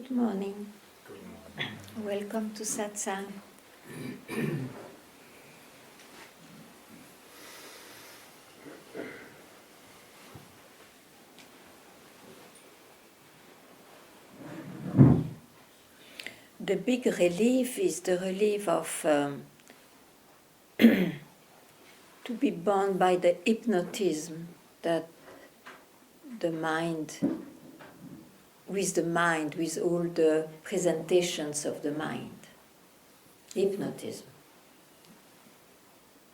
Good morning. Good morning. Welcome to Satsang. The big relief is the relief of to be bound by the hypnotism that the mind, with all the presentations of the mind. Hypnotism.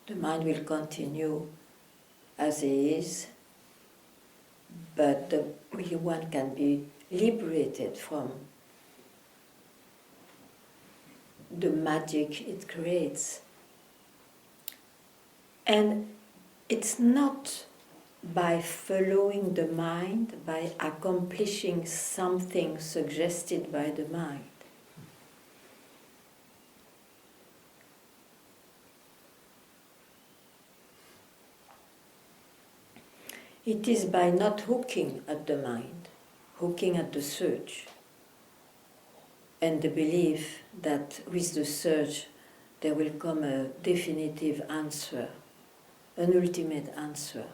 The mind will continue as it is, but one can be liberated from the magic it creates. And it's not by following the mind, by accomplishing something suggested by the mind. It is by not hooking at the mind, hooking at the search, and the belief that with the search there will come a definitive answer, an ultimate answer.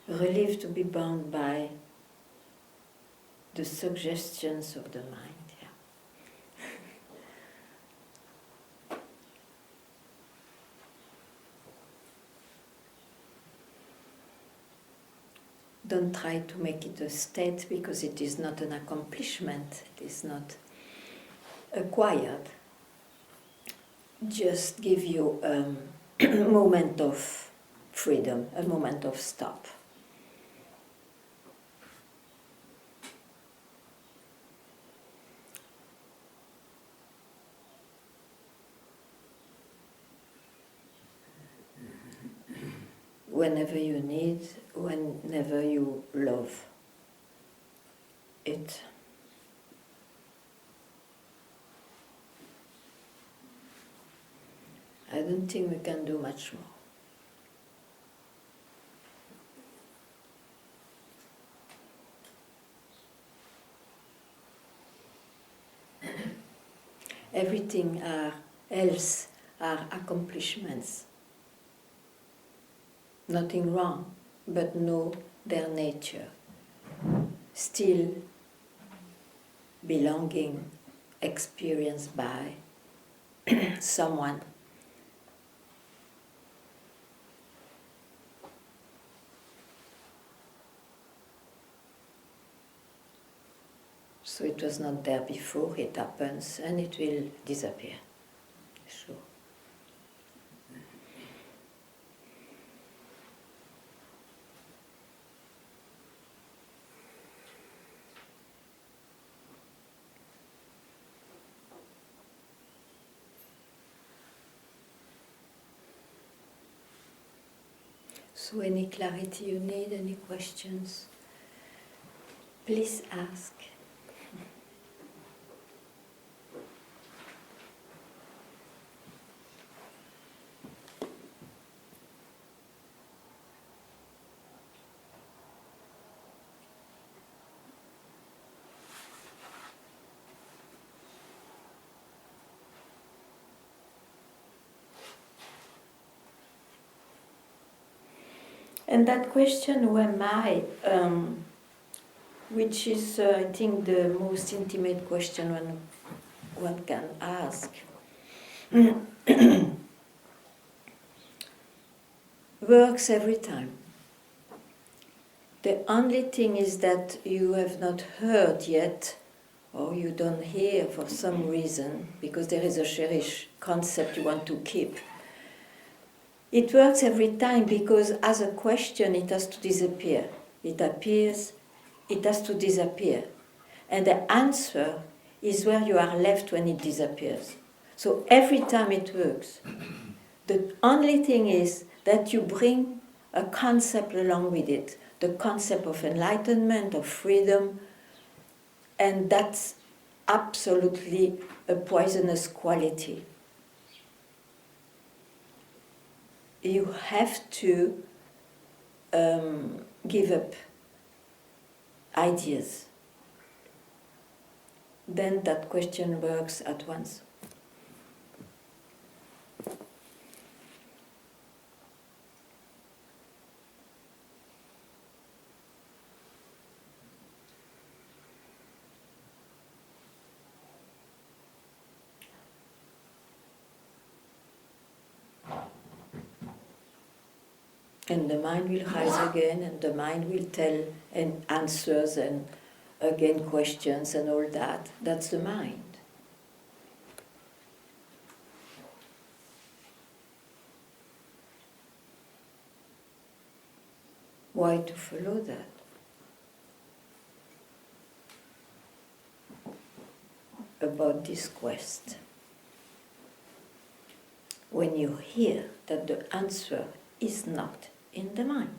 Relief to be bound by the suggestions of the mind. Yeah. Don't try to make it a state, because it is not an accomplishment, it is not acquired. Just give you a moment of freedom, a moment of stop. Whenever you need, whenever you love it. I don't think we can do much more. Everything else are accomplishments. Nothing wrong, but know their nature. Still belonging, experienced by someone. So it was not there before, it happens, and it will disappear. Sure. So any clarity you need, any questions, please ask. And that question, who am I, which is, I think, the most intimate question one can ask, works every time. The only thing is that you have not heard yet, or you don't hear for some reason, because there is a cherished concept you want to keep. It works every time because as a question it has to disappear. It appears, it has to disappear. And the answer is where you are left when it disappears. So every time it works. The only thing is that you bring a concept along with it. the concept of enlightenment, of freedom, and that's absolutely a poisonous quality. You have to give up ideas. Then that question works at once. And the mind will rise again, and the mind will tell and answers and again questions and all that. That's the mind. Why to follow that? About this quest. When you hear that the answer is not in the mind.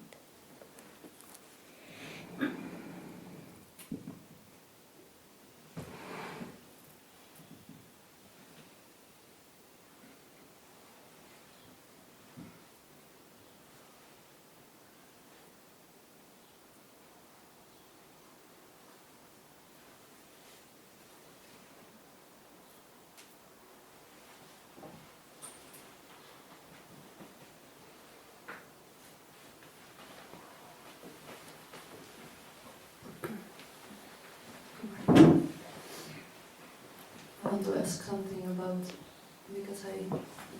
I want to ask something about, because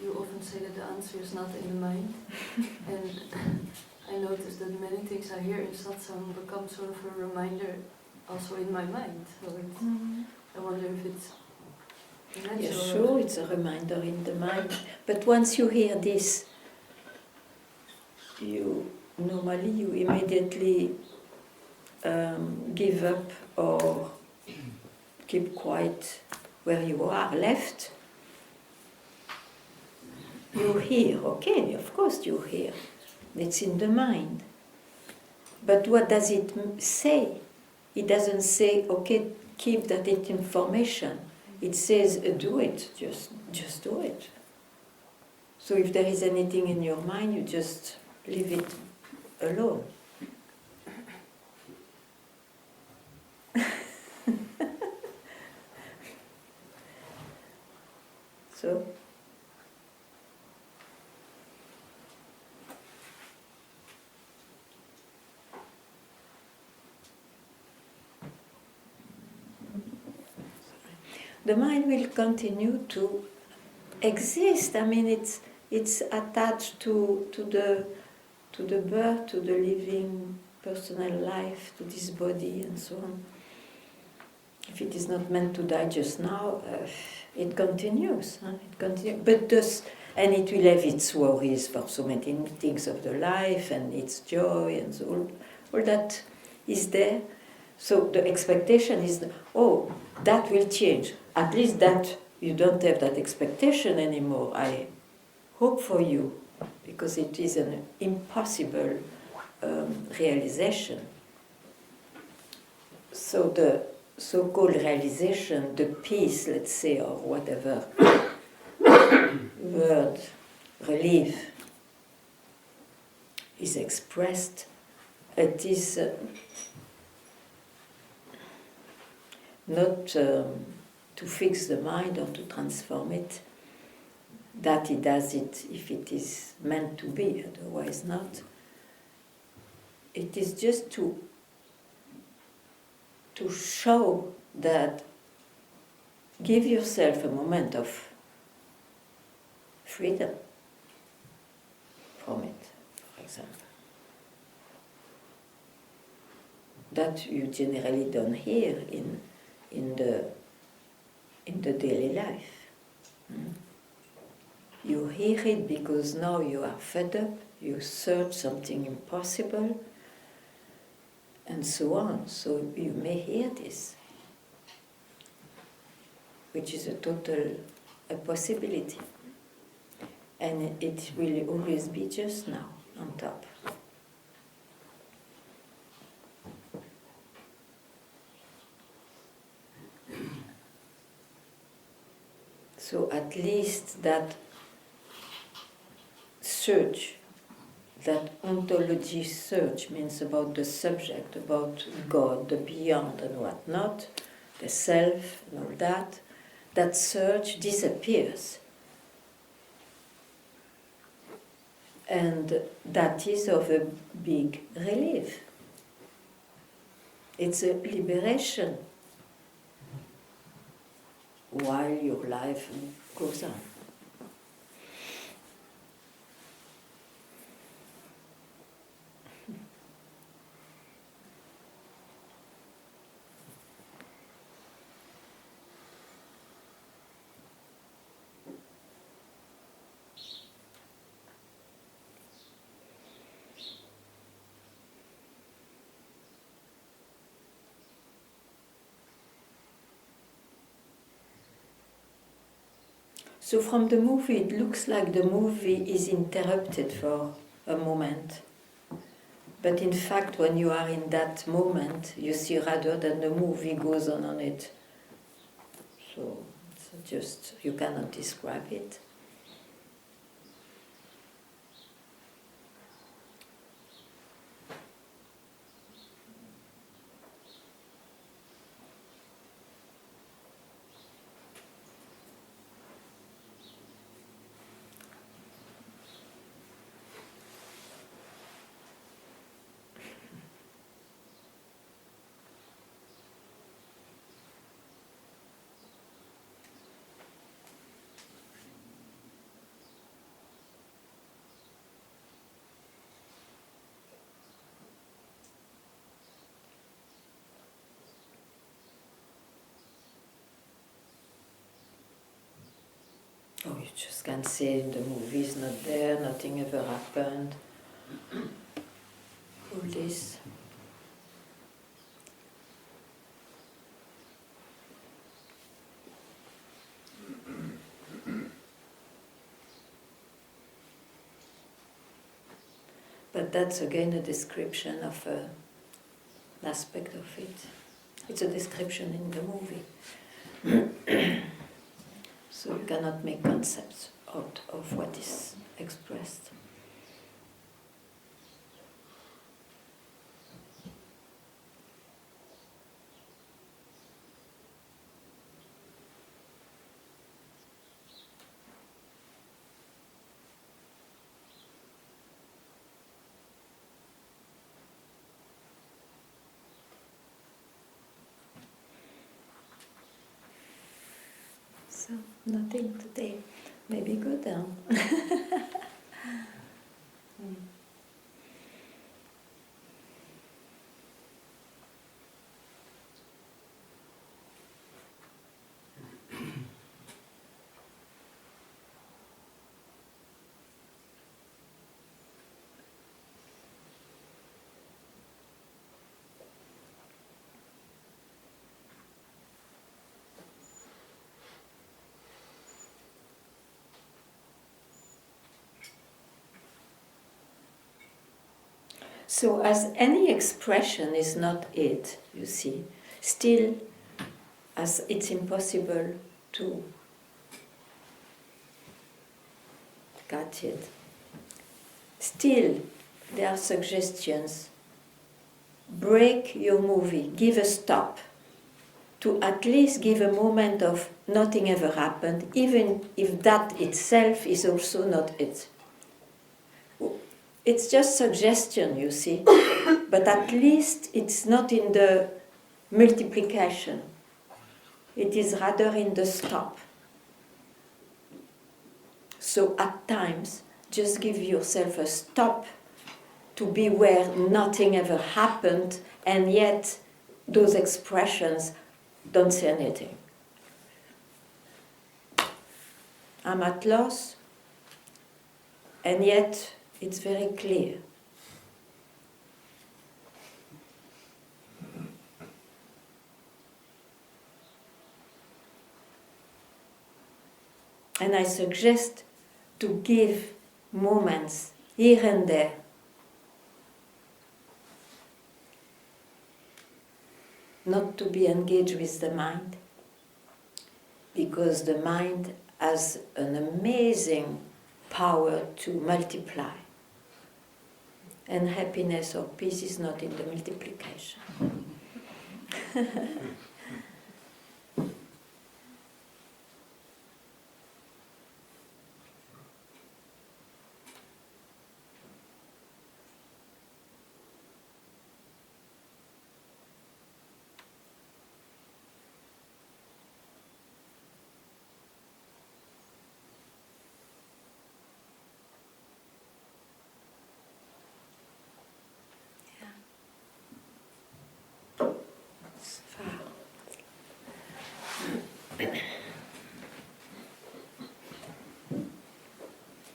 you often say that the answer is not in the mind, and I noticed that many things I hear in Satsang become sort of a reminder also in my mind. So I wonder if it's natural. Yeah, sure, it's a reminder in the mind. But once you hear this, you immediately give up or keep quiet where you are left. You hear, okay, of course you hear. It's in the mind. But what does it say? It doesn't say, okay, keep that information. It says, do it, just do it. So if there is anything in your mind, you just leave it alone. So, the mind will continue to exist. I mean, it's attached to the birth, to the living personal life, to this body, and so on. If it is not meant to die just now, it continues. It continues, but and it will have its worries for so many things of the life and its joy and so all that is there. So the expectation is, that will change. At least that you don't have that expectation anymore. I hope for you, because it is an impossible realization. So the so-called realization, the peace, let's say, or whatever word, relief, is expressed, it is not to fix the mind or to transform it, that it does it if it is meant to be, otherwise not. It is just to show that, give yourself a moment of freedom from it, for example. That you generally don't hear in the daily life. You hear it because now you are fed up, you search something impossible, and so on. So you may hear this, which is a total possibility. And it will always be just now, on top. So at least that search, that ontology search, means about the subject, about God, the beyond and whatnot, the self and all that, that search disappears. And that is of a big relief. It's a liberation while your life goes on. So from the movie, it looks like the movie is interrupted for a moment. But in fact, when you are in that moment, you see rather than the movie goes on it. So it's just, you cannot describe it. Oh, you just can't say the movie is not there, nothing ever happened. All this. But that's again a description of an aspect of it. It's a description in the movie. So you cannot make concepts out of what is expressed. So, nothing today. Maybe go down. So as any expression is not it, you see, still as it's impossible to catch it, still there are suggestions. Break your movie, give a stop, to at least give a moment of nothing ever happened, even if that itself is also not it. It's just suggestion, you see, but at least it's not in the multiplication. It is rather in the stop. So at times, just give yourself a stop to be where nothing ever happened, and yet those expressions don't say anything. I'm at loss, and yet it's very clear. And I suggest to give moments here and there. Not to be engaged with the mind, because the mind has an amazing power to multiply. And happiness or peace is not in the multiplication.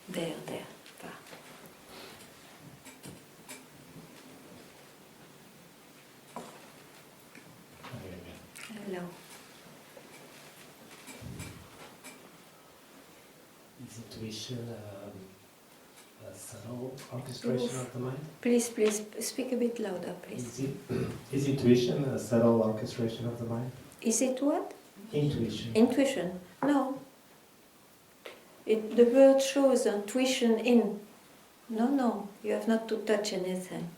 There. Hello. Is intuition a subtle orchestration of the mind? Please, speak a bit louder, please. Is intuition a subtle orchestration of the mind? Is it what? Intuition. Intuition? No. The word shows intuition in. No, you have not to touch anything.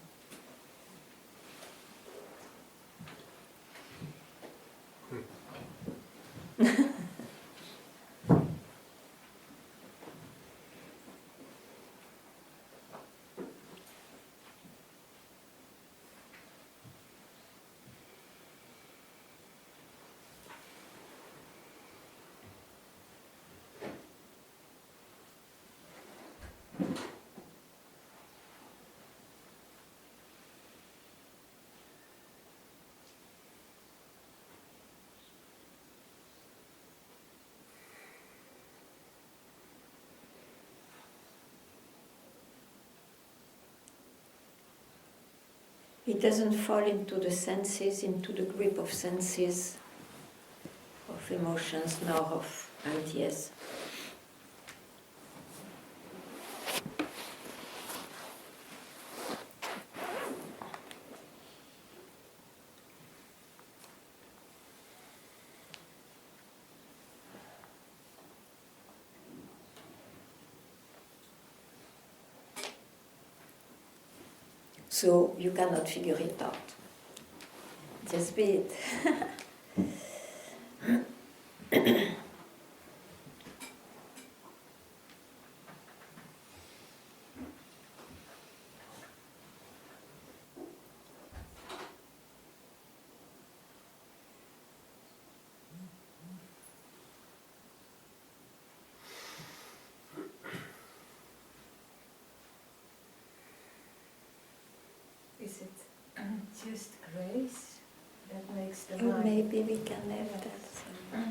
It doesn't fall into the senses, into the grip of senses, of emotions, nor of ideas. So you cannot figure it out. Just be it. Is it just grace that makes the Or mind? maybe we can have that.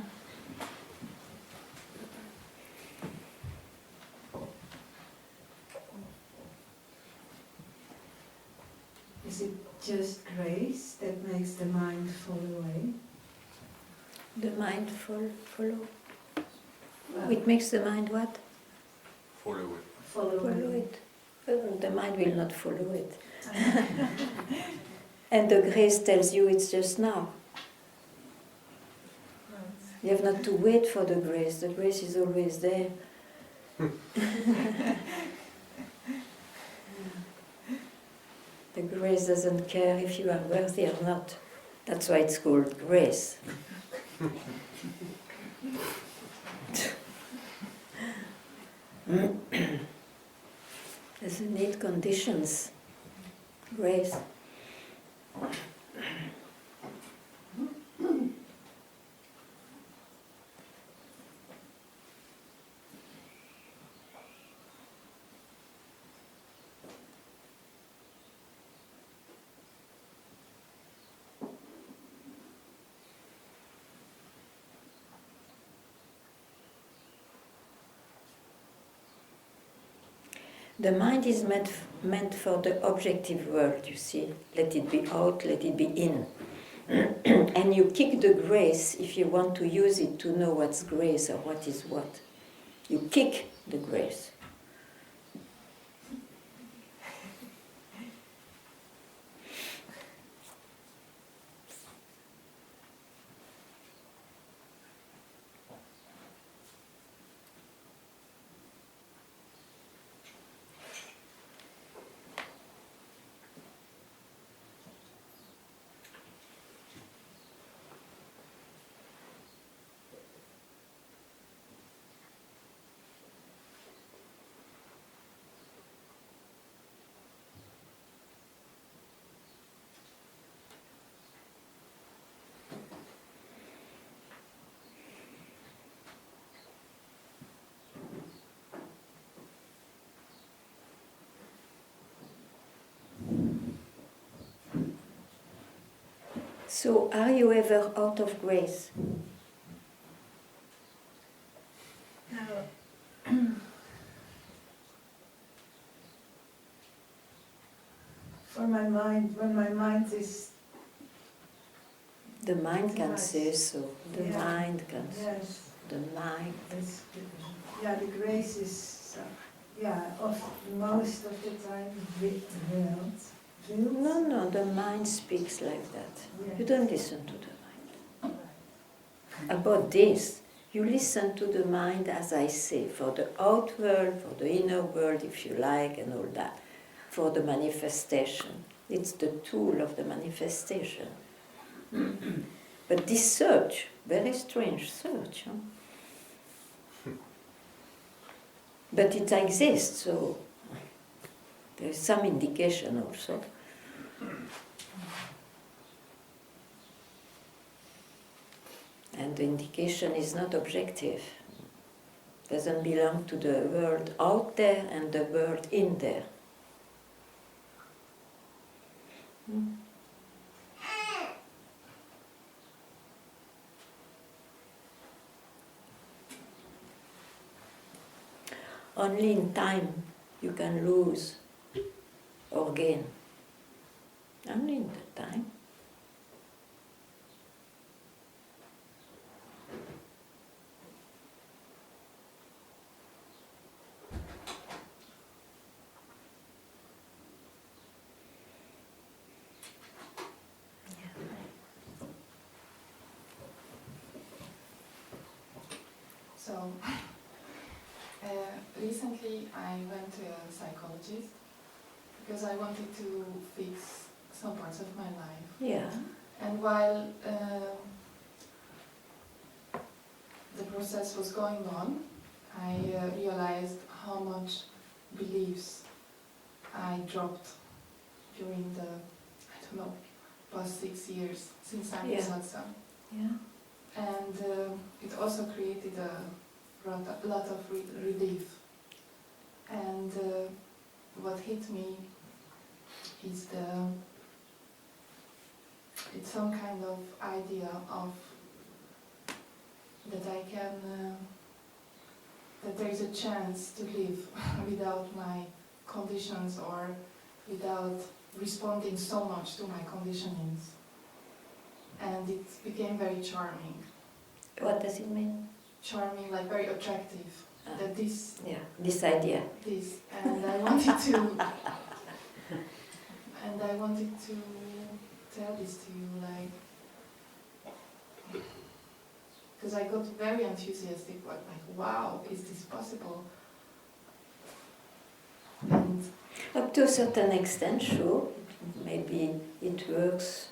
Is it just grace that makes the mind fall away? The mind follow. Well, It makes the mind what? Follow it. follow Follow away. it. The mind will not follow it. And the grace tells you it's just now. You have not to wait for the grace. The grace is always there. The grace doesn't care if you are worthy or not. That's why it's called grace. Doesn't need conditions. Grace. The mind is meant for the objective world, you see. Let it be out, let it be in. And you kick the grace if you want to use it to know what's grace or what is what. You kick the grace. So, are you ever out of grace? Now, for my mind, when my mind is, The mind Too can much. say so. The Yeah. mind can say. yes, The mind. it's, yeah, the grace is, of most of the time veiled. No, the mind speaks like that. Yes. You don't listen to the mind. About this, you listen to the mind, as I say, for the out world, for the inner world, if you like, and all that, for the manifestation. It's the tool of the manifestation. But this search, very strange search, but it exists, so there is some indication also. And the indication is not objective. Doesn't belong to the world out there and the world in there. Only in time you can lose or gain. Only in the time. So, recently I went to a psychologist because I wanted to fix some parts of my life. Yeah. And while the process was going on, I realized how much beliefs I dropped during the, past 6 years since I'm in Yeah. Satsang. Yeah. And it also created a lot of relief. And what hit me is it's some kind of idea of that I can, that there is a chance to live without my conditions or without responding so much to my conditionings. And it became very charming. What does it mean? Charming, like very attractive. That this, This idea. and I wanted to, tell this to you, like, because I got very enthusiastic, like, wow, is this possible? And Up to a certain extent, sure. Maybe it works.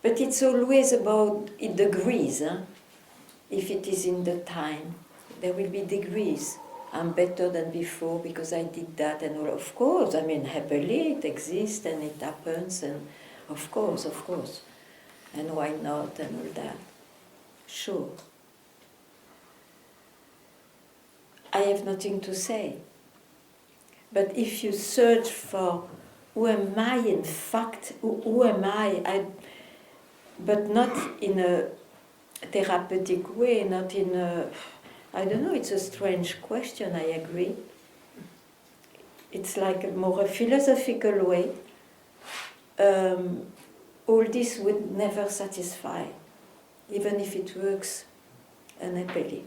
But it's always about degrees. If it is in the time, there will be degrees. I'm better than before because I did that and all. Of course, I mean, happily it exists and it happens, and of course. And why not and all that. Sure. I have nothing to say. But if you search for who am I in fact, who am I, but not in a therapeutic way, not in a, I don't know, it's a strange question, I agree. It's like a more a philosophical way. All this would never satisfy, even if it works unhappily.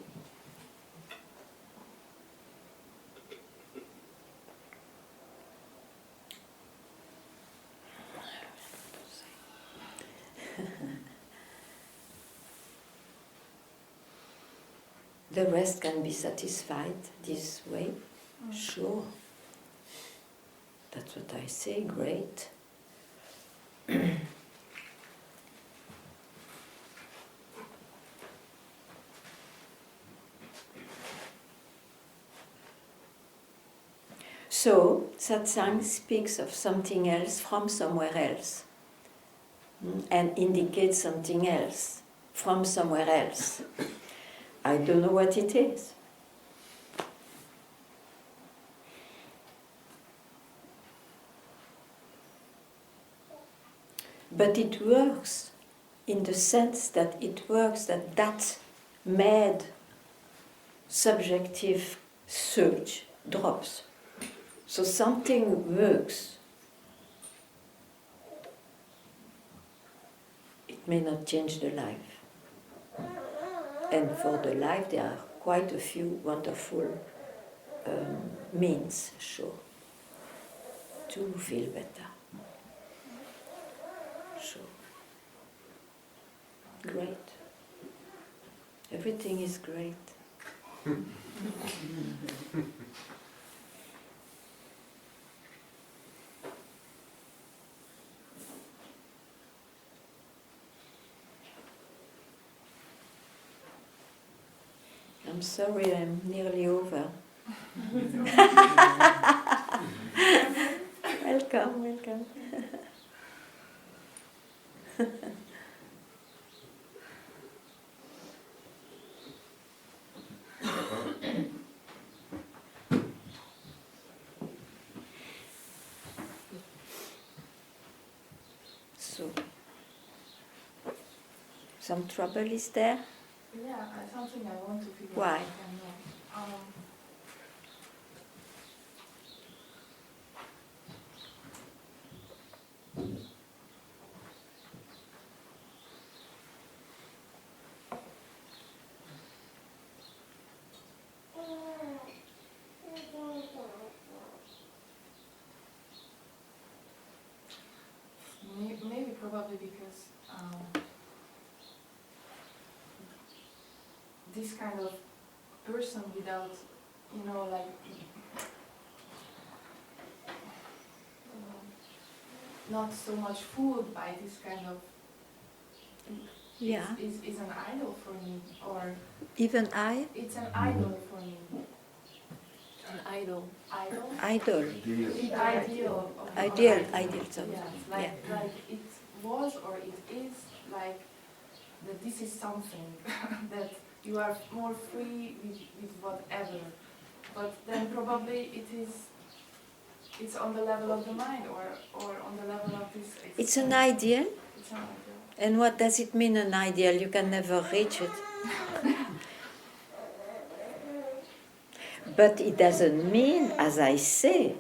The rest can be satisfied this way, sure. That's what I say, great. So, Satsang speaks of something else from somewhere else, and indicates something else from somewhere else. I don't know what it is. But it works in the sense that it works that mad subjective surge drops. So something works. It may not change the life. And for the life, there are quite a few wonderful means, sure, to feel better. Sure. Great. Everything is great. I'm sorry, I'm nearly over. Welcome, welcome. So, some trouble is there? Yeah, something I want to figure Why? out. I know. Maybe probably because this kind of person without, like not so much food by this kind of Yeah. is an idol for me, or Even I? it's an idol for me. An idol. Idol? Idol. The ideal. Of Ideal, of ideal, so. Yes, like it was or it is like that this is something that you are more free with whatever. But then probably it's on the level of the mind or on the level of this existence. It's an ideal. It's an ideal. And what does it mean, an ideal? You can never reach it. But it doesn't mean, as I say,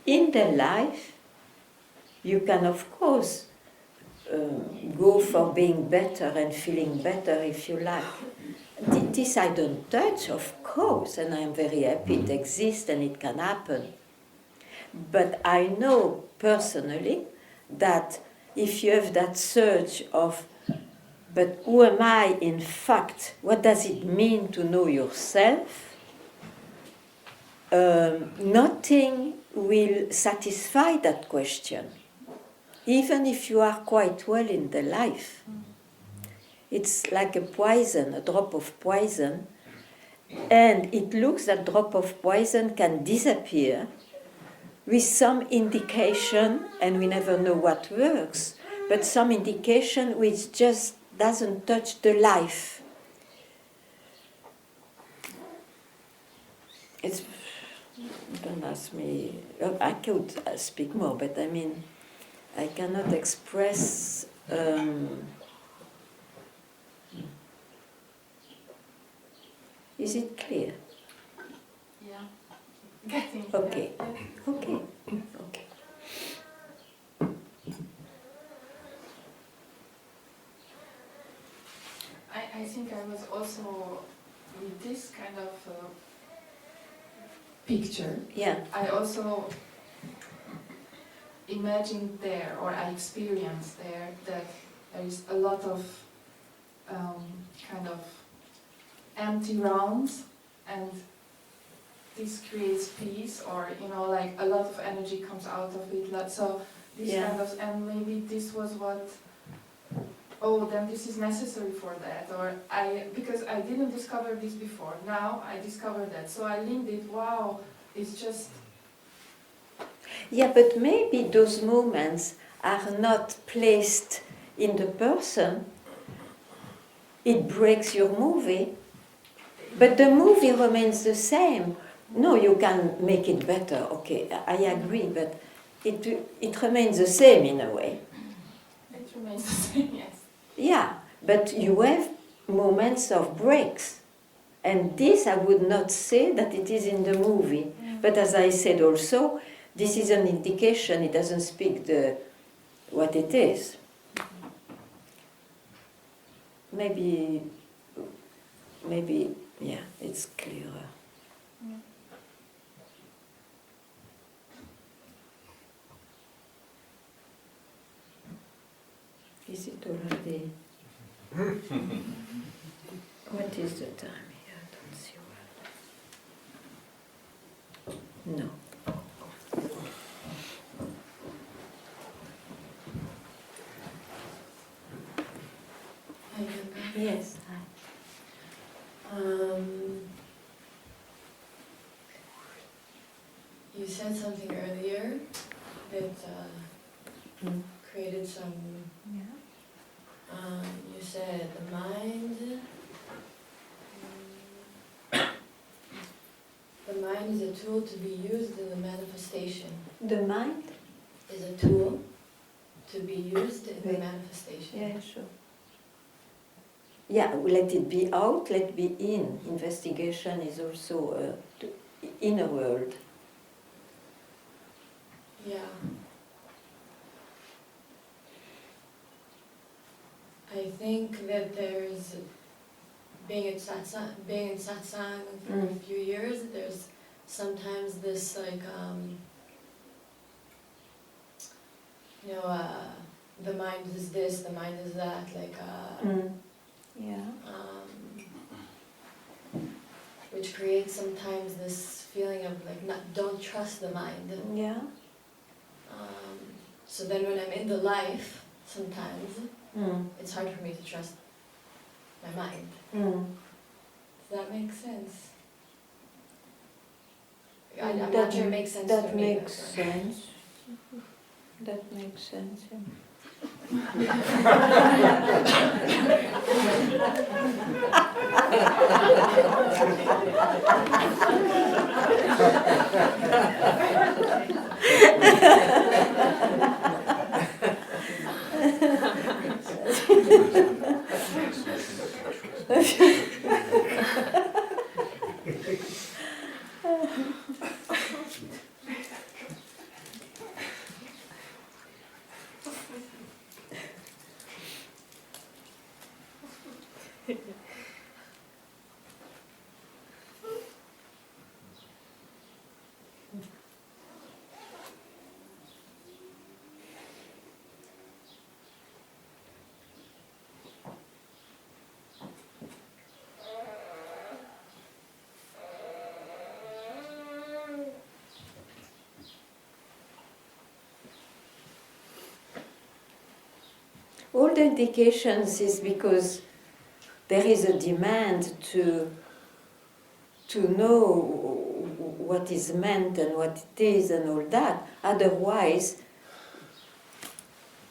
in the life, you can, of course, go for being better and feeling better if you like. This I don't touch, of course, and I'm very happy it exists and it can happen. But I know personally that if you have that search of, but who am I in fact? What does it mean to know yourself? Nothing will satisfy that question, even if you are quite well in the life. It's like a poison, a drop of poison, and it looks that drop of poison can disappear with some indication, and we never know what works, but some indication which just doesn't touch the life. It's, don't ask me, I could speak more, but I mean, I cannot express. Is it clear? Yeah. Getting. Okay. Yeah. Okay. Okay. I think I was also with this kind of picture. Yeah. I also imagined there, or I experienced there, that there is a lot of kind of empty rounds, and this creates peace, or like a lot of energy comes out of it. So this Yeah. kind of, and maybe this was what. Oh, then this is necessary for that, or because I didn't discover this before. Now I discovered that, so I linked it. Wow, it's just. Yeah, but maybe those moments are not placed in the person. It breaks your movie, but the movie remains the same. No, you can make it better. Okay, I agree, but it remains the same in a way. It remains the same, yes. Yeah, but you have moments of breaks. And this I would not say that it is in the movie. But as I said also, this is an indication, it doesn't speak what it is. Maybe, yeah, it's clearer. Is it already? What is the time here? I don't see well. No. Hi, Ganga. Yes. You said something earlier that created some. You said the mind. The mind is a tool to be used in the manifestation. The mind? Is a tool to be used in the Right. manifestation. Yeah, sure. Yeah, let it be out, let it be in. Investigation is also inner world. Yeah. I think that there's being in satsang for a few years. There's sometimes this like the mind is this, the mind is that, like Yeah. which creates sometimes this feeling of like don't trust the mind. Yeah. So then when I'm in the life, sometimes it's hard for me to trust my mind. Does that make sense? I'm not sure it makes sense That to me. makes sense. That makes sense, yeah. All the indications is because there is a demand to know what is meant and what it is and all that. Otherwise,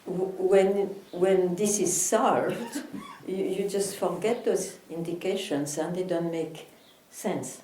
when this is solved, you just forget those indications and they don't make sense.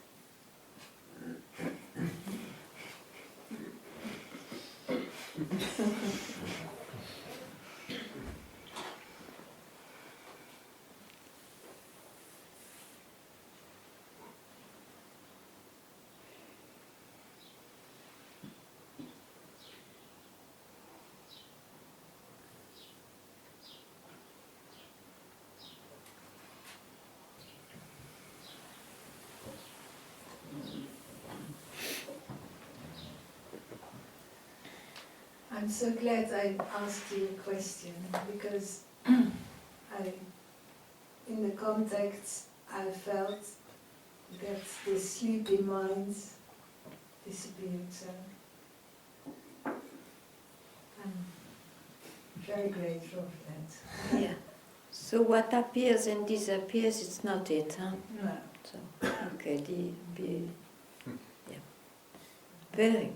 I'm so glad I asked you a question because in the contact, I felt that the sleepy mind disappeared. So I'm very grateful for that. Yeah. So what appears and disappears, it's not it, huh? No. So, okay, yeah. Very good.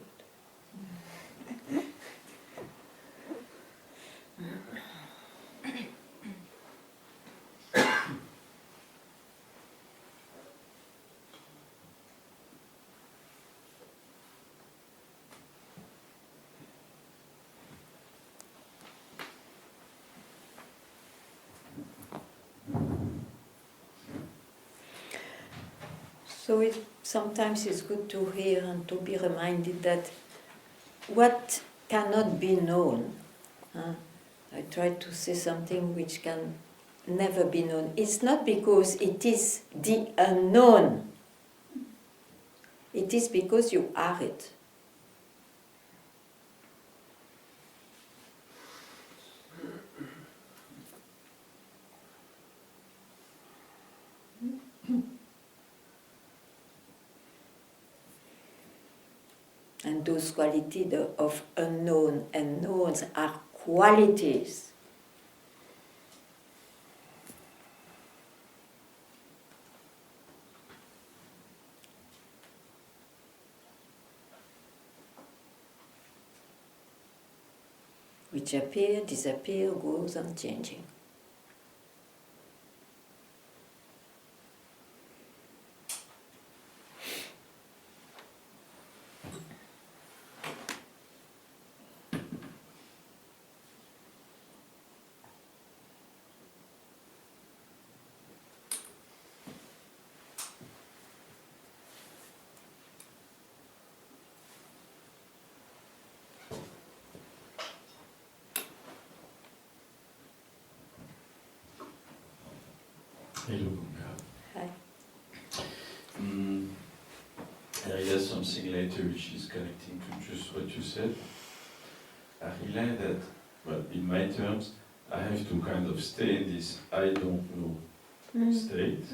So sometimes it's good to hear and to be reminded that what cannot be known, I tried to say something which can never be known. It's not because it is the unknown. It is because you are it. And those qualities of unknown and knowns are qualities. Which appear, disappear, goes on changing. Hello, Ganga. Hi. There is something later which is connecting to just what you said. I realize that, well, in my terms, I have to kind of stay in this I don't know state,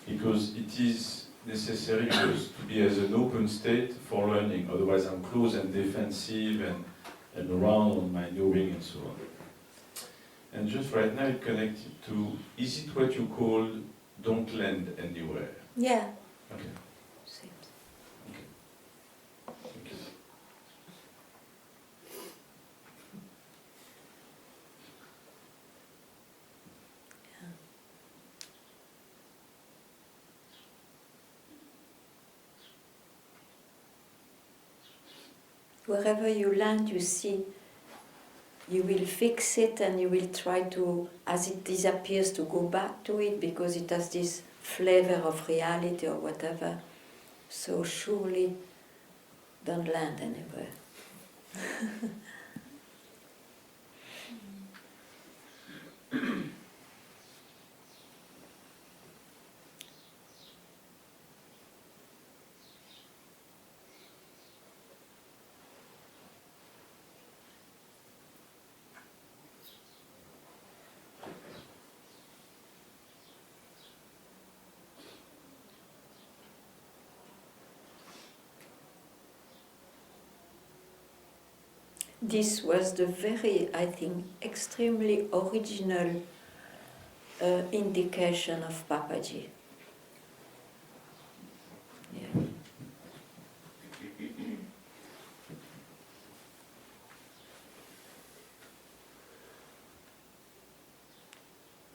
because it is necessary just to be as an open state for learning. Otherwise, I'm close and defensive and around on my knowing and so on. And just right now, it connected to, is it what you call don't land anywhere? Yeah. Okay. Seems. Thank you. Wherever you land, you see, you will fix it and you will try to, as it disappears, to go back to it because it has this flavor of reality or whatever. So surely don't land anywhere. This was the very, I think, extremely original indication of Papaji. Yeah.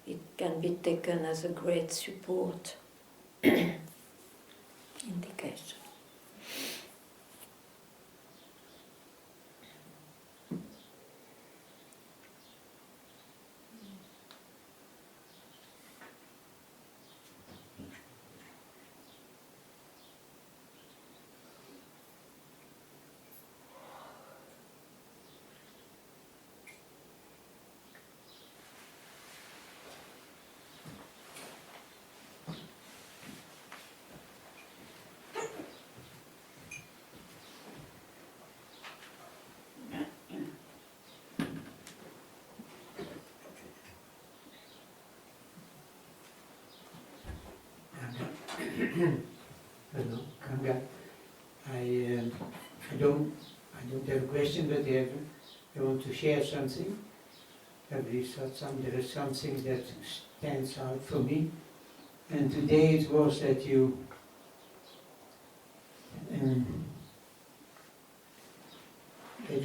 It can be taken as a great support indication. Hello, Ganga. I don't have a question, but I want to share something. Every satsang there is something that stands out for me, and today it was that you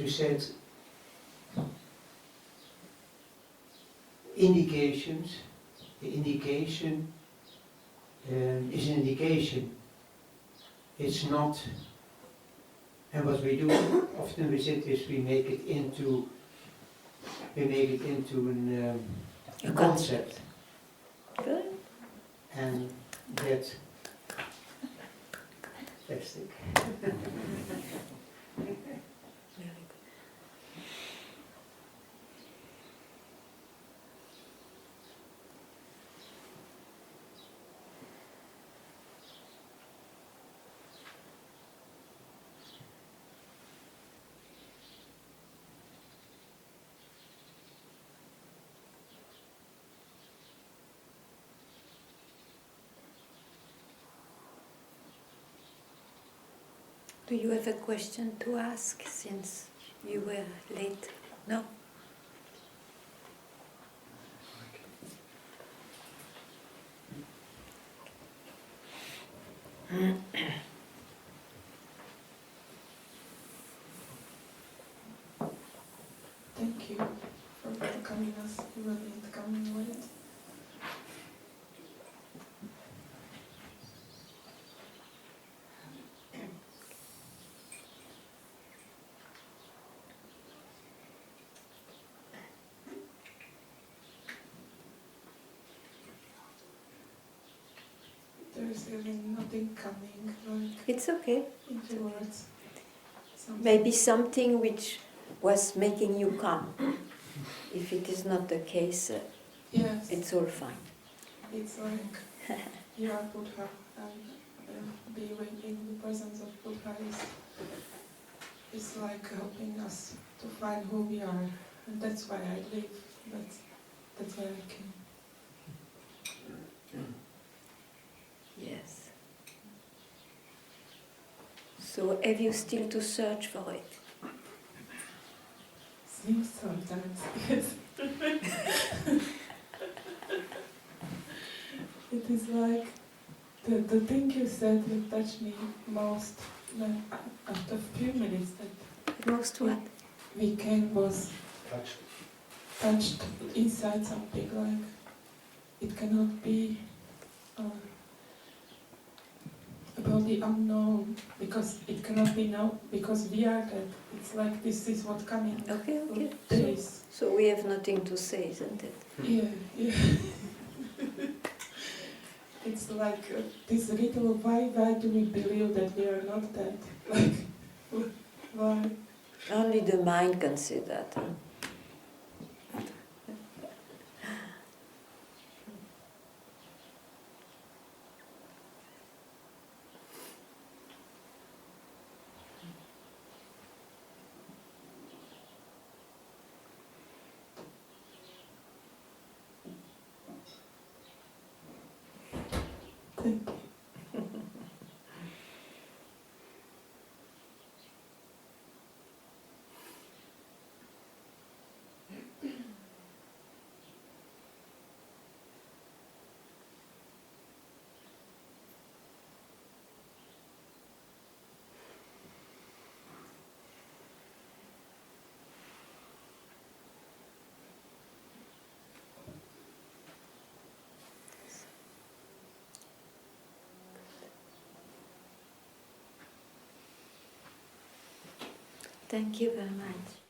said indications. The indication is an indication. It's not, and what we do often with it is we make it into A concept, Good. and that Fantastic. Very good. Do you have a question to ask since you were late? No? Thank you for welcoming us, even in the coming world. There's even nothing coming, like It's okay. into words. Something. Maybe something which was making you calm. If it is not the case, Yes, it's all fine. it's like you are Buddha, and being in the presence of Buddha is like helping us to find who we are, and that's why I live. That's why I came. Yes. So have you still to search for it? Seems sometimes, yes. It is like the thing you said that touched me most, like, after a few minutes that Most what? we came was Touch. touched inside something, like it cannot be about the unknown, because it cannot be known, because we are that. It's like this is what coming Okay, okay. days. So we have nothing to say, isn't it? Yeah. It's like this little why do we believe that we are not that? Like, why? Only the mind can say that. Huh? Thank you. Thank you very much.